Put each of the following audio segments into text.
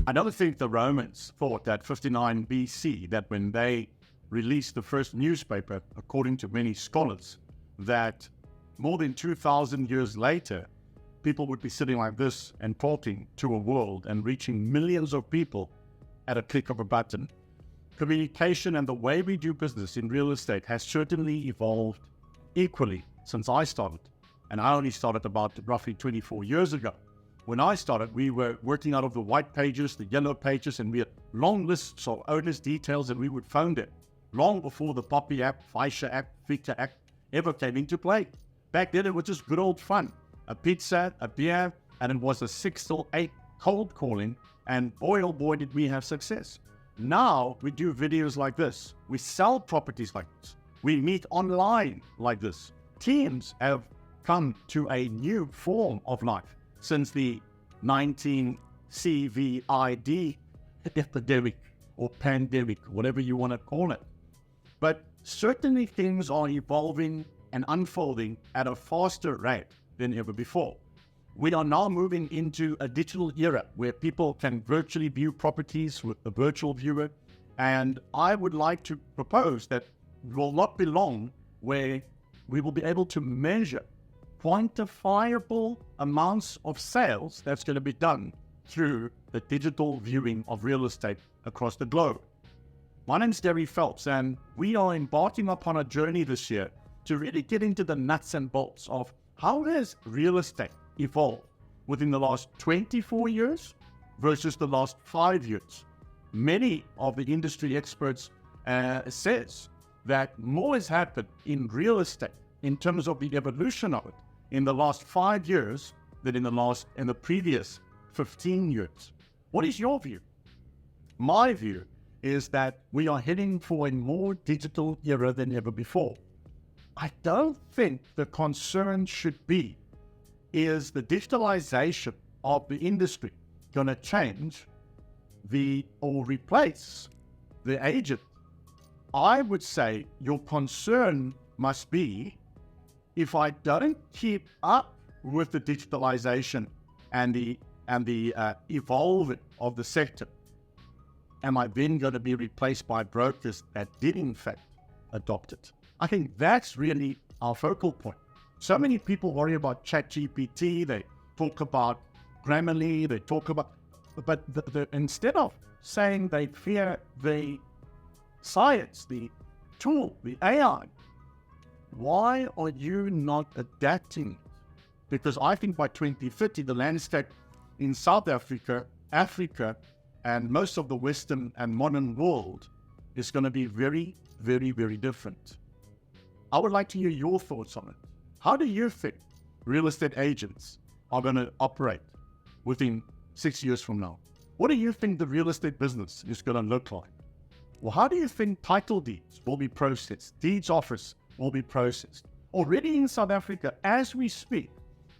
I don't think the Romans thought that 59 BC, that when they released the first newspaper, according to many scholars, that more than 2,000 years later, people would be sitting like this and talking to a world and reaching millions of people at a click of a button. Communication and the way we do business in real estate has certainly evolved equally since I started. And I only started about roughly 24 years ago. When I started, we were working out of the white pages, the yellow pages, and we had long lists of owners' details, and we would phone them long before the Poppy app, Fisher app, Victor app ever came into play. Back then, it was just good old fun. A pizza, a beer, and it was a 6 or 8 cold calling, and boy, oh boy, did we have success. Now, we do videos like this. We sell properties like this. We meet online like this. Teams have come to a new form of life since the 19 COVID epidemic or pandemic, whatever you want to call it. But certainly things are evolving and unfolding at a faster rate than ever before. We are now moving into a digital era where people can virtually view properties with a virtual viewer. And I would like to propose that it will not be long where we will be able to measure quantifiable amounts of sales that's going to be done through the digital viewing of real estate across the globe. My name's Derry Phelps, and we are embarking upon a journey this year to really get into the nuts and bolts of how has real estate evolved within the last 24 years versus the last 5 years. Many of the industry experts says that more has happened in real estate in terms of the evolution of it in the last 5 years than in the previous 15 years. What is your view? My view is that we are heading for a more digital era than ever before. I don't think the concern should be, is the digitalization of the industry going to change or replace the agent? I would say your concern must be, if I don't keep up with the digitalization and the evolving of the sector, am I then going to be replaced by brokers that did in fact adopt it? I think that's really our focal point. So many people worry about ChatGPT, they talk about Grammarly, they talk about, but instead of saying they fear the science, the tool, the AI, why are you not adapting it? Because I think by 2050, the landscape in South Africa, and most of the Western and modern world is going to be very, very, very different. I would like to hear your thoughts on it. How do you think real estate agents are going to operate within 6 years from now? What do you think the real estate business is going to look like? Well, how do you think title deeds will be processed? Deeds office will be processed. Already in South Africa, as we speak,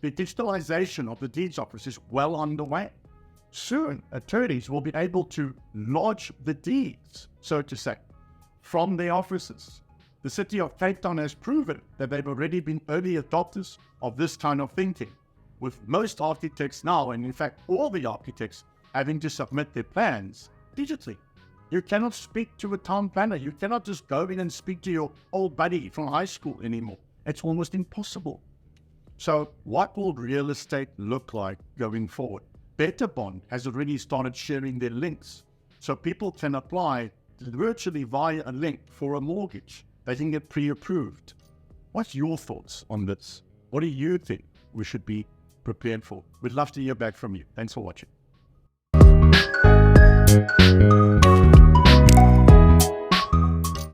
the digitalization of the deeds office is well underway. Soon, attorneys will be able to lodge the deeds, so to say, from their offices. The city of Cape Town has proven that they've already been early adopters of this kind of thinking, with most architects now, and in fact all the architects, having to submit their plans digitally. You cannot speak to a town planner. You cannot just go in and speak to your old buddy from high school anymore. It's almost impossible. So what will real estate look like going forward? Betterbond has already started sharing their links, so people can apply virtually via a link for a mortgage. They can get pre-approved. What's your thoughts on this? What do you think we should be prepared for? We'd love to hear back from you. Thanks for watching.